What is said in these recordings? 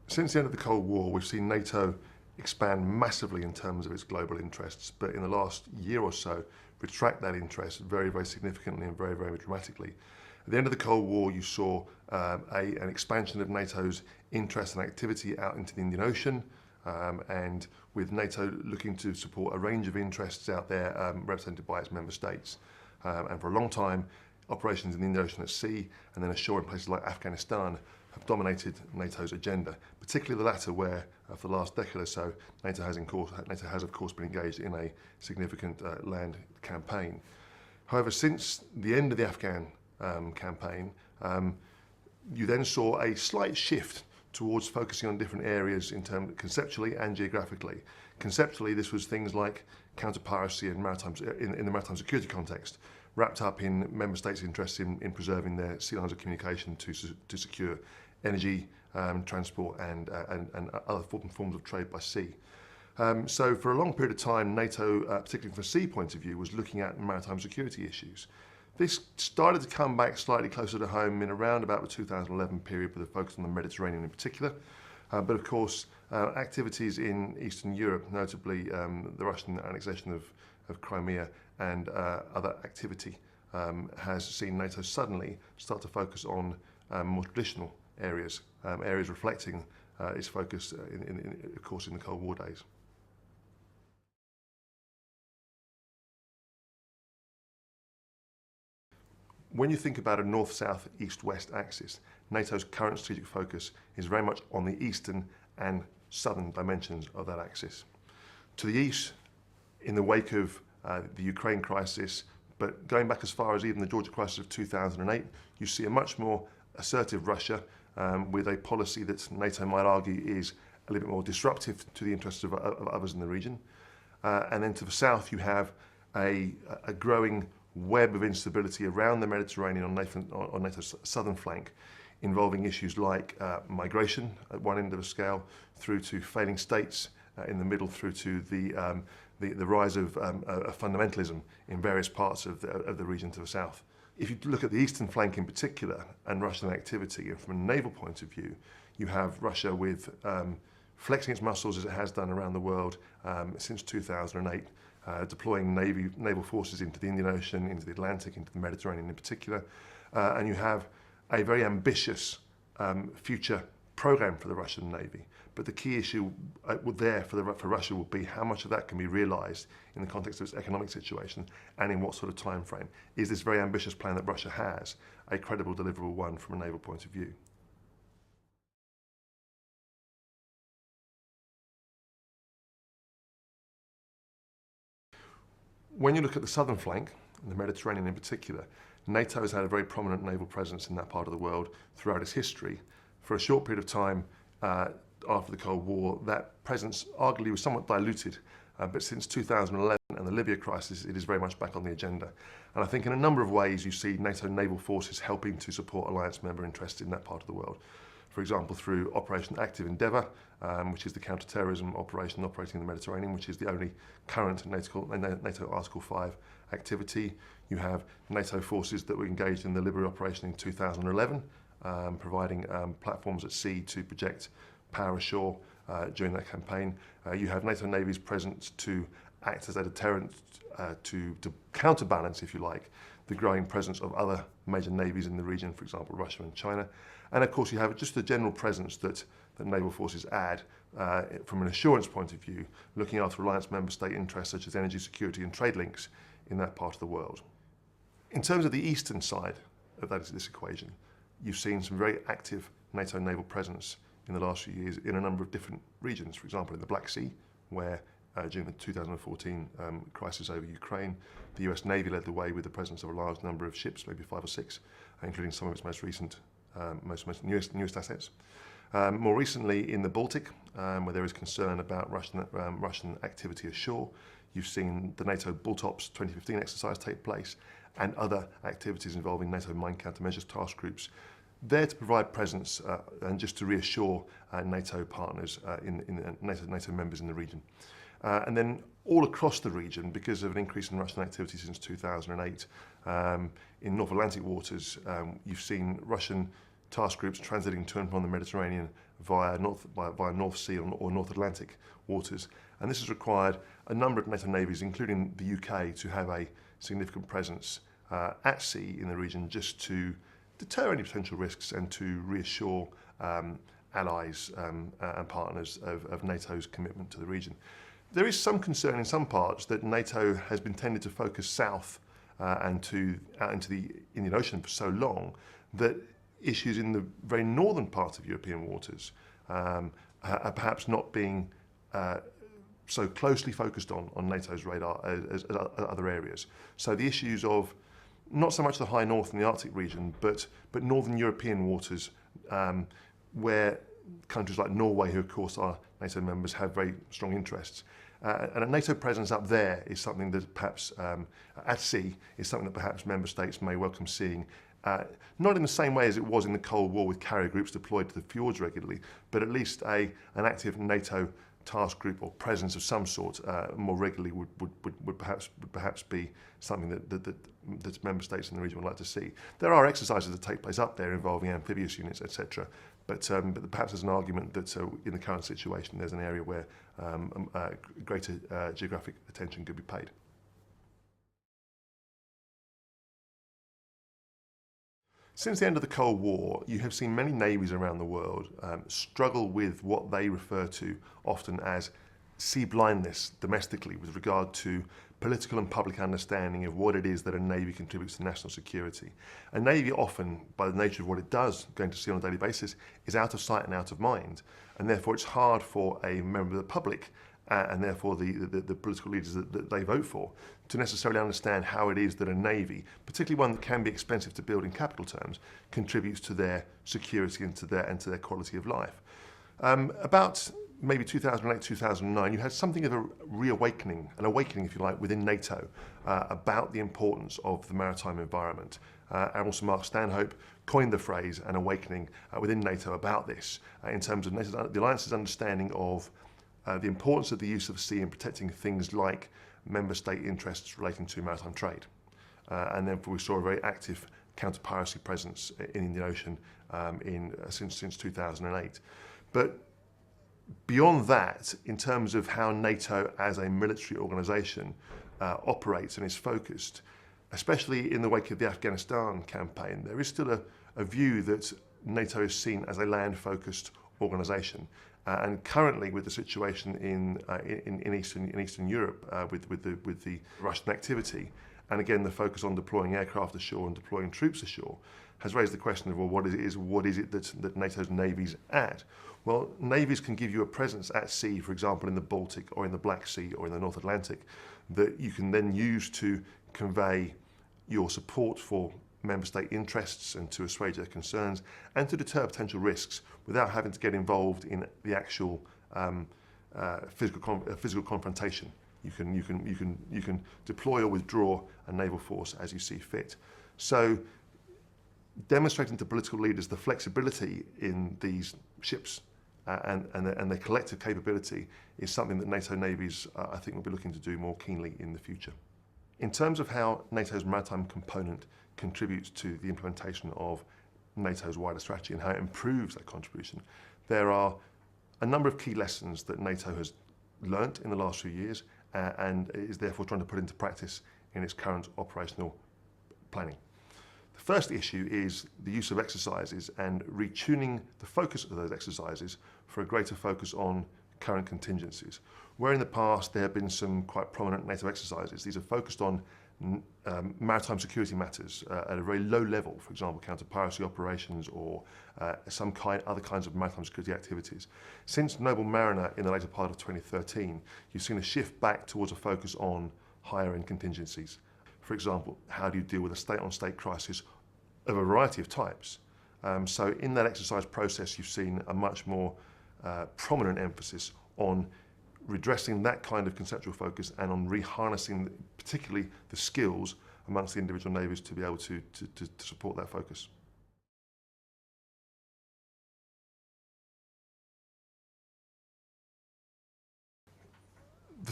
Since the end of the Cold War, we've seen NATO expand massively in terms of its global interests, but in the last year or so, retract that interest very, very significantly and very, very dramatically. At the end of the Cold War, you saw an expansion of NATO's interest and activity out into the Indian Ocean, and with NATO looking to support a range of interests out there represented by its member states. And for a long time, operations in the Indian Ocean at sea and then ashore in places like Afghanistan have dominated NATO's agenda, particularly the latter where, for the last decade or so, NATO has of course been engaged in a significant land campaign. However, since the end of the Afghan campaign, you then saw a slight shift towards focusing on different areas in terms conceptually and geographically. Conceptually, this was things like counter-piracy and in the maritime security context, wrapped up in member states' interests in preserving their sea lines of communication to secure energy, transport and other forms of trade by sea. So for a long period of time, NATO, particularly from a sea point of view, was looking at maritime security issues. This started to come back slightly closer to home in around about the 2011 period with a focus on the Mediterranean in particular. But of course, activities in Eastern Europe, notably the Russian annexation of Crimea and other activity, has seen NATO suddenly start to focus on more traditional areas, areas reflecting its focus, of course, in the Cold War days. When you think about a north-south, east-west axis, NATO's current strategic focus is very much on the eastern and southern dimensions of that axis. To the east, in the wake of the Ukraine crisis, but going back as far as even the Georgia crisis of 2008, you see a much more assertive Russia with a policy that NATO might argue is a little bit more disruptive to the interests of others in the region. And then to the south, you have a growing web of instability around the Mediterranean on NATO's southern flank, involving issues like migration at one end of the scale, through to failing states in the middle, through to the rise of fundamentalism in various parts of the region to the south. If you look at the eastern flank in particular and Russian activity, and from a naval point of view, you have Russia with flexing its muscles as it has done around the world since 2008, deploying naval forces into the Indian Ocean, into the Atlantic, into the Mediterranean in particular, and you have a very ambitious future program for the Russian Navy. But the key issue for Russia will be how much of that can be realised in the context of its economic situation and in what sort of time frame. Is this very ambitious plan that Russia has a credible, deliverable one from a naval point of view? When you look at the southern flank, the Mediterranean in particular, NATO has had a very prominent naval presence in that part of the world throughout its history. For a short period of time after the Cold War, that presence arguably was somewhat diluted, but since 2011 and the Libya crisis, it is very much back on the agenda. And I think in a number of ways you see NATO naval forces helping to support alliance member interests in that part of the world. For example, through Operation Active Endeavour, which is the counter-terrorism operation operating in the Mediterranean, which is the only current NATO Article 5 activity. You have NATO forces that were engaged in the Libya operation in 2011, providing platforms at sea to project power ashore during that campaign. You have NATO navies present to act as a deterrent to counterbalance, if you like, the growing presence of other major navies in the region, for example, Russia and China. And of course, you have just the general presence that naval forces add from an assurance point of view, looking after alliance member state interests such as energy security and trade links in that part of the world. In terms of the eastern side of this equation, you've seen some very active NATO naval presence in the last few years in a number of different regions. For example, in the Black Sea, where during the 2014 crisis over Ukraine, the US Navy led the way with the presence of a large number of ships, maybe 5 or 6, including some of its most recent, newest assets. More recently in the Baltic, where there is concern about Russian activity ashore, you've seen the NATO Bulltops 2015 exercise take place and other activities involving NATO mine countermeasures task groups. there to provide presence and just to reassure NATO partners, NATO members in the region. And then all across the region, because of an increase in Russian activity since 2008, in North Atlantic waters, you've seen Russian task groups transiting to and from the Mediterranean via North Sea or North Atlantic waters. And this has required a number of NATO navies, including the UK, to have a significant presence at sea in the region, just to deter any potential risks and to reassure allies and partners of NATO's commitment to the region. There is some concern in some parts that NATO has been tended to focus south and out into the Indian Ocean for so long that issues in the very northern part of European waters are perhaps not being so closely focused on NATO's radar as other areas. So the issues of not so much the high north and the Arctic region, but northern European waters, where countries like Norway, who of course are NATO members, have very strong interests. And a NATO presence up there is something that perhaps, at sea, is something that perhaps member states may welcome seeing. Not in the same way as it was in the Cold War with carrier groups deployed to the fjords regularly, but at least an active NATO task group or presence of some sort more regularly would perhaps be something that member states in the region would like to see. There are exercises that take place up there involving amphibious units, etc. But perhaps there's an argument that in the current situation there's an area where greater geographic attention could be paid. Since the end of the Cold War, you have seen many navies around the world struggle with what they refer to often as sea blindness domestically with regard to political and public understanding of what it is that a navy contributes to national security. A navy often, by the nature of what it does, going to sea on a daily basis, is out of sight and out of mind, and therefore it's hard for a member of the public and therefore the political leaders that they vote for to necessarily understand how it is that a navy, particularly one that can be expensive to build in capital terms, contributes to their security and to their quality of life. About maybe 2008, 2009, you had something of a reawakening, an awakening, if you like, within NATO about the importance of the maritime environment. Admiral Sir Mark Stanhope coined the phrase an awakening within NATO about this in terms of the alliance's understanding of the importance of the use of the sea in protecting things like member state interests relating to maritime trade. And then we saw a very active counter-piracy presence in the ocean since 2008. But beyond that, in terms of how NATO as a military organisation operates and is focused, especially in the wake of the Afghanistan campaign, there is still a view that NATO is seen as a land-focused organisation. And currently, with the situation in Eastern Europe, with the Russian activity, and again the focus on deploying aircraft ashore and deploying troops ashore, has raised the question of, well, what is it that NATO's navies add? Well, navies can give you a presence at sea, for example, in the Baltic or in the Black Sea or in the North Atlantic, that you can then use to convey your support for member state interests and to assuage their concerns and to deter potential risks without having to get involved in the actual physical confrontation. You can deploy or withdraw a naval force as you see fit. So demonstrating to political leaders the flexibility in these ships and their collective capability is something that NATO navies, I think, will be looking to do more keenly in the future. In terms of how NATO's maritime component contributes to the implementation of NATO's wider strategy and how it improves that contribution, there are a number of key lessons that NATO has learnt in the last few years and is therefore trying to put into practice in its current operational planning. The first issue is the use of exercises and retuning the focus of those exercises for a greater focus on current contingencies. Where in the past there have been some quite prominent NATO exercises, these are focused on maritime security matters at a very low level, for example, counter-piracy operations or other kinds of maritime security activities. Since Noble Mariner in the later part of 2013, you've seen a shift back towards a focus on higher-end contingencies. For example, how do you deal with a state-on-state crisis of a variety of types? So in that exercise process, you've seen a much more prominent emphasis on redressing that kind of conceptual focus and on reharnessing particularly the skills amongst the individual navies to be able to support that focus.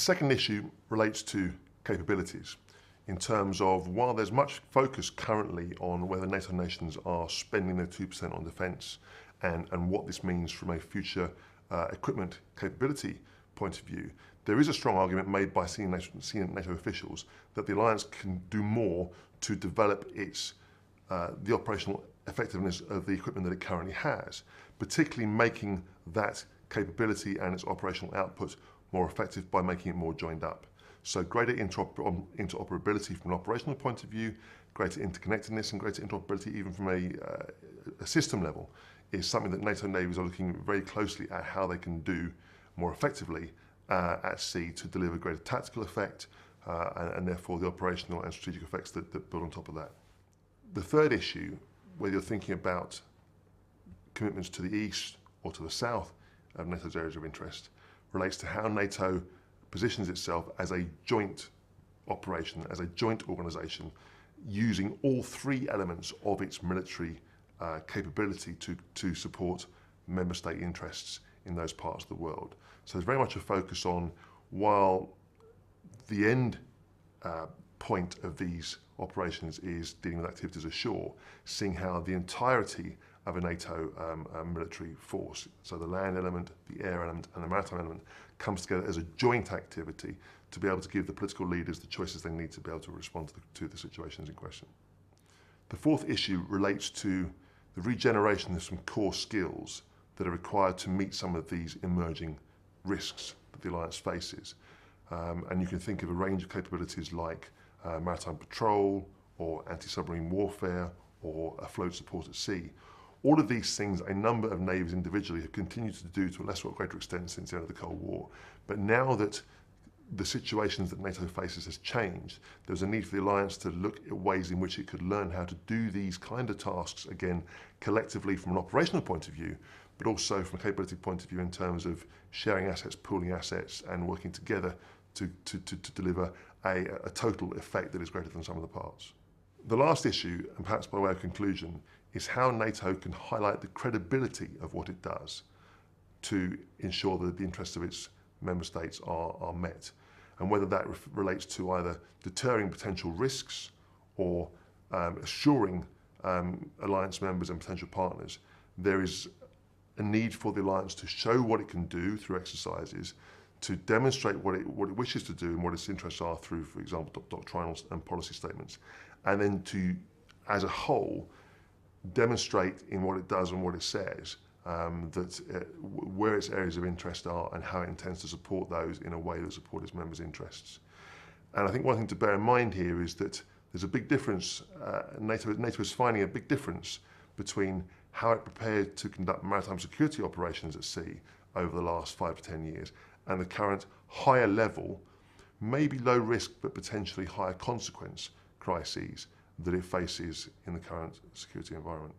second issue relates to capabilities in terms of, while there's much focus currently on whether NATO nations are spending their 2% on defence and what this means from a future equipment capability point of view, there is a strong argument made by senior NATO officials that the alliance can do more to develop the operational effectiveness of the equipment that it currently has, particularly making that capability and its operational output more effective by making it more joined up. So greater interoperability from an operational point of view, greater interconnectedness and greater interoperability even from a system level is something that NATO navies are looking very closely at how they can do more effectively at sea to deliver greater tactical effect and therefore the operational and strategic effects that build on top of that. The third issue, whether you're thinking about commitments to the east or to the south of NATO's areas of interest, relates to how NATO positions itself as a joint operation, as a joint organisation, using all three elements of its military capability to support member state interests in those parts of the world. So there's very much a focus on, while the end point of these operations is dealing with activities ashore, seeing how the entirety of a NATO military force, so the land element, the air element and the maritime element, comes together as a joint activity to be able to give the political leaders the choices they need to be able to respond to the situations in question. The fourth issue relates to the regeneration of some core skills that are required to meet some of these emerging risks that the alliance faces. And you can think of a range of capabilities like maritime patrol or anti-submarine warfare or afloat support at sea. All of these things, a number of navies individually have continued to do to a lesser or greater extent since the end of the Cold War. But now that the situations that NATO faces has changed, there's a need for the alliance to look at ways in which it could learn how to do these kind of tasks, again, collectively from an operational point of view, but also from a capability point of view in terms of sharing assets, pooling assets, and working together to deliver a total effect that is greater than some of the parts. The last issue, and perhaps by way of conclusion, is how NATO can highlight the credibility of what it does to ensure that the interests of its member states are met, and whether that relates to either deterring potential risks or assuring alliance members and potential partners. There is a need for the alliance to show what it can do through exercises, to demonstrate what it wishes to do and what its interests are through, for example, doctrinal and policy statements, and then to, as a whole, demonstrate in what it does and what it says where its areas of interest are and how it intends to support those in a way that supports its members' interests. And I think one thing to bear in mind here is that there's a big difference, NATO is finding a big difference between how it prepared to conduct maritime security operations at sea over the last 5 to 10 years and the current higher level, maybe low risk but potentially higher consequence crises that it faces in the current security environment.